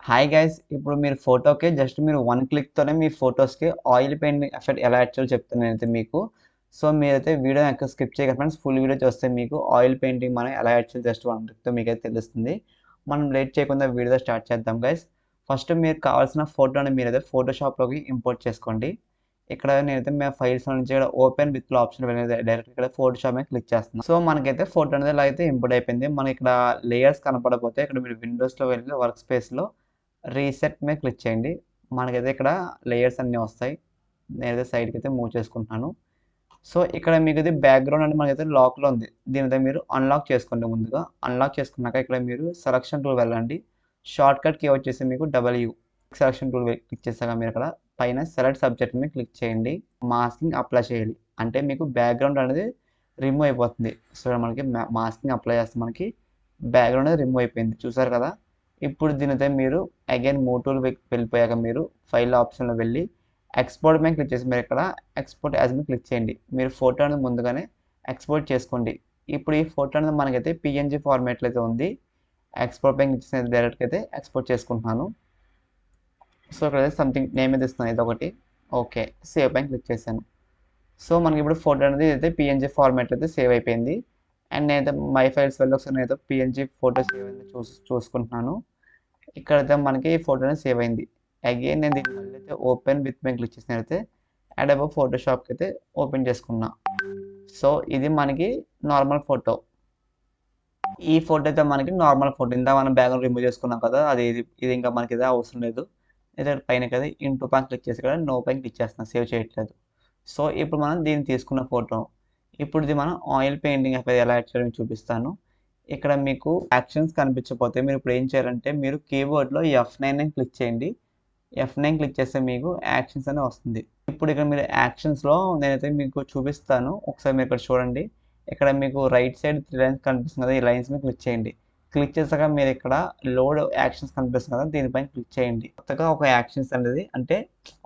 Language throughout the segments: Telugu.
హాయ్ గైస్ ఇప్పుడు మీరు ఫోటోకి జస్ట్ మీరు వన్ క్లిక్తోనే మీ ఫొటోస్కి ఆయిల్ పెయింటింగ్ ఎఫెక్ట్ ఎలా యాడ్ చేయాలో చెప్తాను నేనైతే మీకు. సో మీరైతే వీడియో ఎక్కడ స్కిప్ చేయకండి ఫ్రెండ్స్, ఫుల్ వీడియో చూస్తే మీకు ఆయిల్ పెయింటింగ్ మనం ఎలా యాడ్ చేయాలి జస్ట్ వన్ క్లిక్తో మీకైతే తెలుస్తుంది. మనం లేట్ చేయకుండా వీడియో స్టార్ట్ చేద్దాం గైస్. ఫస్ట్ మీరు కావాల్సిన ఫోటోని మీరైతే ఫోటోషాప్లోకి ఇంపోర్ట్ చేసుకోండి. ఇక్కడ నేనైతే మా ఫైల్స్ నుంచి ఇక్కడ ఓపెన్ విత్ ఆప్షన్ డైరెక్ట్ ఇక్కడ ఫోటోషాప్ మీద క్లిక్ చేస్తున్నాను. సో మనకైతే ఫోటో అనేది ఇలా అయితే ఇంపోర్ట్ అయిపోయింది. మనకి ఇక్కడ లేయర్స్ కనపడకపోతే ఇక్కడ మీరు విండోస్లో వెళ్ళి వర్క్ స్పేస్లో రీసెట్ మీద క్లిక్ చేయండి. మనకైతే ఇక్కడ లేయర్స్ అన్నీ వస్తాయి. నేనైతే సైడ్కి అయితే మూవ్ చేసుకుంటున్నాను. సో ఇక్కడ మీకు ఇది బ్యాక్గ్రౌండ్ అంటే మనకైతే లాక్లో ఉంది. దీనితో మీరు అన్లాక్ చేసుకోండి. ముందుగా అన్లాక్ చేసుకున్నాక ఇక్కడ మీరు సెలక్షన్ టూల్ వెళ్ళండి. షార్ట్ కట్ కీ వచ్చేసి మీకు డబ్ల్యూ. సెలక్షన్ టూల్ క్లిక్ చేశాక మీరు ఇక్కడ పైన సెలెక్ట్ సబ్జెక్ట్ మీద క్లిక్ చేయండి. మాస్కింగ్ అప్లై చేయాలి అంటే మీకు బ్యాక్గ్రౌండ్ అనేది రిమూవ్ అయిపోతుంది. సో మనకి మాస్కింగ్ అప్లై చేస్తే మనకి బ్యాక్గ్రౌండ్ అనేది రిమూవ్ అయిపోయింది, చూసారు కదా. ఇప్పుడు దీనితో మీరు అగైన్ మూవ్ టూల్ వెళ్ళిపోయాక మీరు ఫైల్ ఆప్షన్లో వెళ్ళి ఎక్స్పోర్ట్ మీద క్లిక్ చేసి మీరు ఇక్కడ ఎక్స్పోర్ట్ యాజ్ మీద క్లిక్ చేయండి. మీరు ఫోటో అనేది ముందుగానే ఎక్స్పోర్ట్ చేసుకోండి. ఇప్పుడు ఈ ఫోటో అనేది మనకైతే పిఎన్జీ ఫార్మేట్లో అయితే ఉంది. ఎక్స్పోర్ట్ పైన క్లిక్ చేసి డైరెక్ట్గా అయితే ఎక్స్పోర్ట్ చేసుకుంటున్నాను. సో ఇక్కడ సంథింగ్ నేమ్ అయితే ఇస్తున్నాను, ఇది ఒకటి. ఓకే, సేవ్ పైన క్లిక్ చేశాను. సో మనకి ఇప్పుడు ఫోటో అనేది అయితే పిఎన్జీ ఫార్మాట్ అయితే సేవ్ అయిపోయింది. అండ్ నేనైతే మై ఫైల్స్ వెళ్ళి ఒకసారి నేనైతే పిఎన్జీ ఫోటో సేవ్ అయింది చూసుకుంటున్నాను. ఇక్కడైతే మనకి ఈ ఫోటో అనేది సేవ్ అయింది. అగైన్ నేను దీన్ని మళ్ళీ అయితే ఓపెన్ విత్ మీద క్లిక్ చేసిన అయితే యాడ్ అబౌవ్ ఫోటోషాప్కి అయితే ఓపెన్ చేసుకున్నా. సో ఇది మనకి నార్మల్ ఫోటో. ఈ ఫోటో అయితే మనకి నార్మల్ ఫోటో. ఇందా మనం బ్యాక్గ్రౌండ్ రిమూవ్ చేసుకున్నాం కదా, అది ఇది ఇంకా మనకి ఇదే అవసరం లేదు. అయితే పైన కదా ఇంటూ పైన క్లిక్ చేసి కదా నో పైన క్లిక్ చేస్తున్నాం, సేవ్ చేయట్లేదు. సో ఇప్పుడు మనం దీన్ని తీసుకున్న ఫోటో, ఇప్పుడు ఇది మనం ఆయిల్ పెయింటింగ్ ఎలా యాడ్ చేయాలని చూపిస్తాను. ఇక్కడ మీకు యాక్షన్స్ కనిపించకపోతే మీరు ఇప్పుడు ఏం చేయాలంటే మీరు కీబోర్డ్లో F9 అని క్లిక్ చేయండి. F9 క్లిక్ చేస్తే మీకు యాక్షన్స్ అని వస్తుంది. ఇప్పుడు ఇక్కడ మీరు యాక్షన్స్లో నేనైతే మీకు చూపిస్తాను, ఒకసారి మీరు ఇక్కడ చూడండి. ఇక్కడ మీకు రైట్ సైడ్ 3 లైన్స్ కనిపిస్తుంది కదా, ఈ లైన్స్ మీద క్లిక్ చేయండి. క్లిక్ చేసాక మీరు ఇక్కడ లోడ్ యాక్షన్స్ కనిపిస్తుంది కదా, దీనిపైన క్లిక్ చేయండి. కొత్తగా ఒక యాక్షన్స్ అనేది అంటే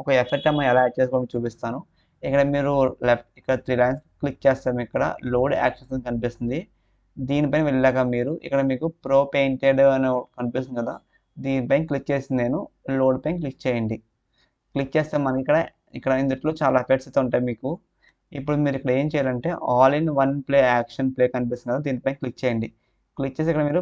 ఒక ఎఫెక్ట్ మనం ఎలా యాడ్ చేసుకోవాలో చూపిస్తాను. ఇక్కడ మీరు లెఫ్ట్ ఇక్కడ 3 లైన్స్ క్లిక్ చేస్తాము, ఇక్కడ లోడ్ యాక్షన్స్ అని కనిపిస్తుంది. దీనిపైన వెళ్ళాక మీరు ఇక్కడ మీకు ప్రో పెయింటెడ్ అని కనిపిస్తుంది కదా, దీనిపైన క్లిక్ చేసి నేను లోడ్ పైన క్లిక్ చేయండి. క్లిక్ చేస్తే మనకి ఇక్కడ ఇందులో చాలా ఎఫెక్ట్స్ అయితే ఉంటాయి మీకు. ఇప్పుడు మీరు ఇక్కడ ఏం చేయాలంటే all in one play action play కనిపిస్తుంది కదా, దీనిపైన క్లిక్ చేయండి. క్లిక్ చేసి ఇక్కడ మీరు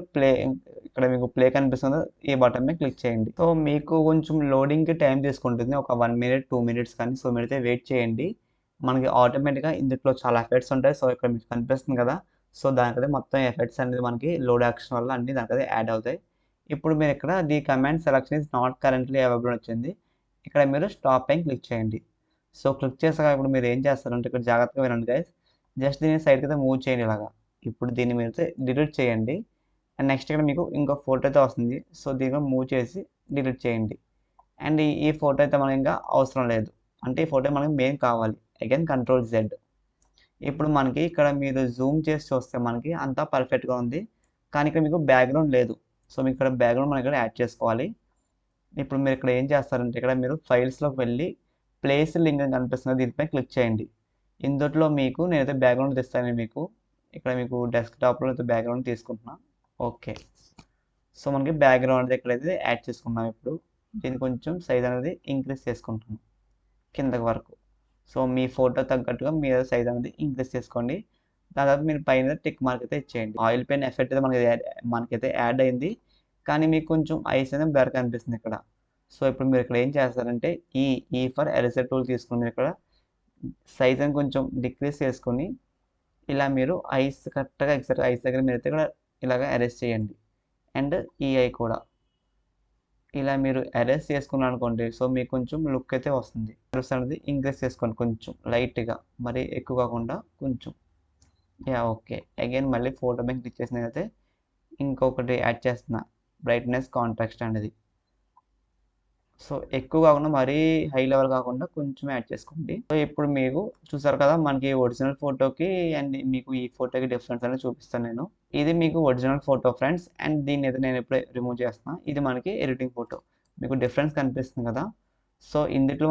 మీకు ప్లే కనిపిస్తుంది, ఈ బటన్ మీద క్లిక్ చేయండి. సో మీకు కొంచెం లోడింగ్కి టైం తీసుకుంటుంది, ఒక 1 మినిట్ 2 మినిట్స్ కానీ. సో మీరైతే వెయిట్ చేయండి. మనకి ఆటోమేటిక్గా ఇందులో చాలా ఎఫెక్ట్స్ ఉంటాయి. సో ఇక్కడ మీకు కనిపిస్తుంది కదా, సో దానికైతే మొత్తం ఎఫెక్ట్స్ అనేది మనకి లోడ్ యాక్షన్ వల్ల అన్ని దానికైతే యాడ్ అవుతాయి. ఇప్పుడు మీరు ఇక్కడ the command selection is not currently available వచ్చింది. ఇక్కడ మీరు స్టాప్ పైన క్లిక్ చేయండి. సో క్లిక్ చేసాక ఇప్పుడు మీరు ఏం చేస్తారంటే ఇక్కడ జాగ్రత్తగా వినండి గైస్. జస్ట్ దీన్ని సైడ్కి అయితే మూవ్ చేయండి ఇలాగా. ఇప్పుడు దీన్ని మీరు అయితే డిలీట్ చేయండి. అండ్ నెక్స్ట్ ఇక్కడ మీకు ఇంకో ఫోటో అయితే వస్తుంది. సో దీన్ని మూవ్ చేసి డిలీట్ చేయండి. అండ్ ఈ ఫోటో అయితే మనకి ఇంకా అవసరం లేదు, అంటే ఈ ఫోటో మనకి మెయిన్ కావాలి. Again control Z. ఇప్పుడు మనకి ఇక్కడ మీరు జూమ్ చేసి చూస్తే మనకి అంతా పర్ఫెక్ట్గా ఉంది, కానీ ఇక్కడ మీకు బ్యాక్గ్రౌండ్ లేదు. సో మీకు ఇక్కడ బ్యాక్గ్రౌండ్ మనం ఇక్కడ యాడ్ చేసుకోవాలి. ఇప్పుడు మీరు ఇక్కడ ఏం చేస్తారంటే ఇక్కడ మీరు ఫైల్స్లోకి వెళ్ళి ప్లేస్ లింక్ అని కనిపిస్తుంది, దీనిపై క్లిక్ చేయండి. ఇందులో మీకు నేనైతే బ్యాక్గ్రౌండ్ తెస్తాను మీకు. ఇక్కడ మీకు డెస్క్టాప్లో అయితే బ్యాక్గ్రౌండ్ తీసుకుంటున్నా. ఓకే, సో మనకి బ్యాక్గ్రౌండ్ ఎక్కడైతే యాడ్ చేసుకున్నాం. ఇప్పుడు దీన్ని కొంచెం సైజ్ అనేది ఇంక్రీజ్ చేసుకుంటున్నాం కిందకి వరకు. సో మీ ఫోటో తగ్గట్టుగా మీరు సైజ్ అనేది ఇంక్రీజ్ చేసుకోండి. దాదాపు మీరు పైన టిక్ మార్క్ అయితే ఇచ్చేయండి. ఆయిల్ పెయిన్ ఎఫెక్ట్ అయితే మనకైతే యాడ్ అయింది, కానీ మీకు కొంచెం ఐస్ అనేది బ్లర్ కనిపిస్తుంది ఇక్కడ. సో ఇప్పుడు మీరు ఇక్కడ ఏం చేస్తారంటే ఈ ఫర్ ఎరేజర్ టూల్ తీసుకుని మీరు ఇక్కడ సైజ్ అని కొంచెం డిక్రీజ్ చేసుకొని ఇలా మీరు ఐస్ కరెక్ట్గా ఎగ్జాక్ట్ ఐస్ దగ్గర మీరు అయితే ఇక్కడ ఇలాగ అరెస్ట్ చేయండి. అండ్ ఈ ఐ కూడా ఇలా మీరు అరెస్ట్ చేసుకున్నారు అనుకోండి, సో మీకు కొంచెం లుక్ అయితే వస్తుంది. అనేది ఇంక్రీజ్ చేసుకోండి కొంచెం లైట్గా, మరి ఎక్కువ కాకుండా కొంచెం. ఓకే, అగైన్ మళ్ళీ ఫోటో మీద క్లిక్ చేసిన అయితే ఇంకొకటి యాడ్ చేస్తున్నా, బ్రైట్నెస్ కాంట్రాస్ట్ అనేది. సో ఎక్కువ కాకుండా మరీ హై లెవెల్ కాకుండా కొంచెం యాడ్ చేసుకోండి. సో ఇప్పుడు మీకు చూసారు కదా, మనకి ఒరిజినల్ ఫోటోకి అండ్ మీకు ఈ ఫోటోకి డిఫరెన్స్ అనేది చూపిస్తాను నేను. ఇది మీకు ఒరిజినల్ ఫోటో ఫ్రెండ్స్, అండ్ దీన్ని అయితే నేను ఎప్పుడే రిమూవ్ చేస్తాను. ఇది మనకి ఎడిటింగ్ ఫోటో. మీకు డిఫరెన్స్ కనిపిస్తుంది కదా. సో ఇందులో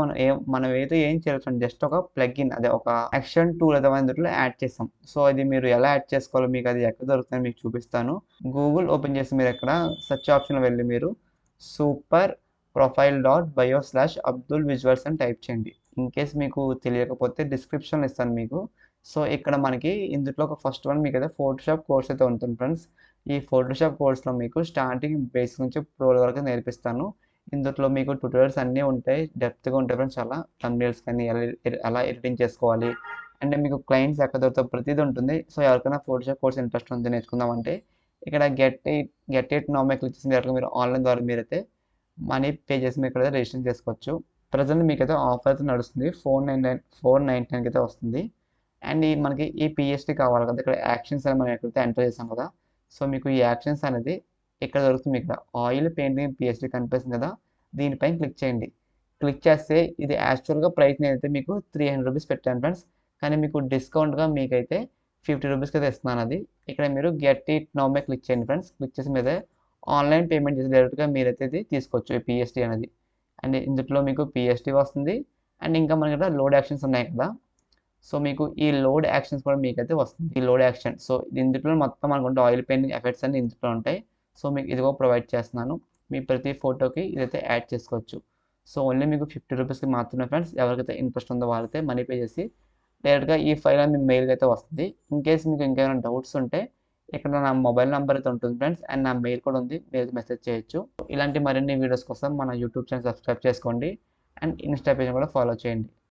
మనం అయితే ఏం చేయాలి, జస్ట్ ఒక ప్లగ్ఇన్, అదే ఒక యాక్షన్ టూల్ అయితే ఇందులో యాడ్ చేస్తాం. సో అది మీరు ఎలా యాడ్ చేసుకోవాలో మీకు అది ఎక్కడ దొరుకుతుందో మీకు చూపిస్తాను. గూగుల్ ఓపెన్ చేసి మీరు ఎక్కడ సెర్చ్ ఆప్షన్లో వెళ్ళి మీరు super profile dot bio slash Abdul visuals అని టైప్ చేయండి. ఇన్ కేస్ మీకు తెలియకపోతే డిస్క్రిప్షన్లో ఇస్తాను మీకు. సో ఇక్కడ మనకి ఇందులో ఒక ఫస్ట్ వన్ మీకు అయితే ఫోటోషాప్ కోర్స్ అయితే ఉంటుంది ఫ్రెండ్స్. ఈ ఫోటోషాప్ కోర్స్లో మీకు స్టార్టింగ్ బేసిక్ నుంచి ప్రో వరకు నేర్పిస్తాను. ఇందులో మీకు ట్యూటోరియల్స్ అన్నీ ఉంటాయి, డెప్త్గా ఉంటాయి ఫ్రెండ్స్. చాలా థంబ్నెయిల్స్ కానీ ఎలా ఎడిటింగ్ చేసుకోవాలి అంటే మీకు క్లయింట్స్ ఎక్కడ దొరుకుతారో ప్రతిదీ ఉంటుంది. సో ఎవరికైనా ఫోటోషాప్ కోర్స్ ఇంట్రెస్ట్ ఉంది నేర్చుకుందామంటే ఇక్కడ గెట్ ఇట్ నౌ మీద క్లిక్ చేసిన తర్వాత మీరు ఆన్లైన్ ద్వారా మీరైతే మనీ పే చేసి మీరు ఇక్కడ రిజిస్టర్ చేసుకోవచ్చు. ప్రజెంట్ మీకైతే ఆఫర్ అయితే నడుస్తుంది, 499 అయితే వస్తుంది. అండ్ మనకి ఈ పిఎస్టీ కావాలి కదా, ఇక్కడ యాక్షన్స్ అని మనం ఎక్కడైతే ఎంటర్ చేసాం కదా, సో మీకు ఈ యాక్షన్స్ అనేది ఇక్కడ దొరుకుతుంది. ఇక్కడ ఆయిల్ పెయింటింగ్ పిఎస్టీ కనిపిస్తుంది కదా, దీనిపైన క్లిక్ చేయండి. క్లిక్ చేస్తే ఇది యాక్చువల్గా ప్రైస్ నేనైతే మీకు 300 రూపీస్ పెట్టాను ఫ్రెండ్స్, కానీ మీకు డిస్కౌంట్గా మీకైతే 50 రూపీస్కి అయితే ఇస్తున్నాను అది. ఇక్కడ మీరు గెట్ ఇట్ నౌ మీద క్లిక్ చేయండి ఫ్రెండ్స్. క్లిక్ చేసి మీద ఆన్లైన్ పేమెంట్ చేసి డైరెక్ట్గా మీరైతే ఇది తీసుకోవచ్చు ఈ పిఎస్టీ అనేది. అండ్ ఇందులో మీకు పిఎస్టీ వస్తుంది. అండ్ ఇంకా మనకి ఇక్కడ లోడ్ యాక్షన్స్ ఉన్నాయి కదా, సో మీకు ఈ లోడ్ యాక్షన్స్ కూడా మీకైతే వస్తుంది. ఈ లోడ్ యాక్షన్, సో ఇందులో మొత్తం అనుకుంటే ఆయిల్ పెయింటింగ్ ఎఫెక్ట్స్ అన్ని ఇందులో ఉంటాయి. సో మీకు ఇదిగో ప్రొవైడ్ చేస్తున్నాను. మీ ప్రతి ఫోటోకి ఇదైతే యాడ్ చేసుకోవచ్చు. సో ఓన్లీ మీకు 50 రూపీస్కి మాత్రమే ఫ్రెండ్స్. ఎవరికైతే ఇంట్రెస్ట్ ఉందో వాళ్ళైతే మనీ పే చేసి డైరెక్ట్గా ఈ ఫైల్ మీ మెయిల్కి అయితే వస్తుంది. ఇన్ కేస్ మీకు ఇంకేమైనా డౌట్స్ ఉంటే ఇక్కడ నా మొబైల్ నెంబర్ అయితే ఉంటుంది ఫ్రెండ్స్, అండ్ నా మెయిల్ కూడా ఉంది, మీరు మెసేజ్ చేయొచ్చు. ఇలాంటి మరిన్ని వీడియోస్ కోసం మన యూట్యూబ్ ఛానల్ సబ్స్క్రైబ్ చేసుకోండి అండ్ ఇన్స్టా పేజ్ కూడా ఫాలో చేయండి.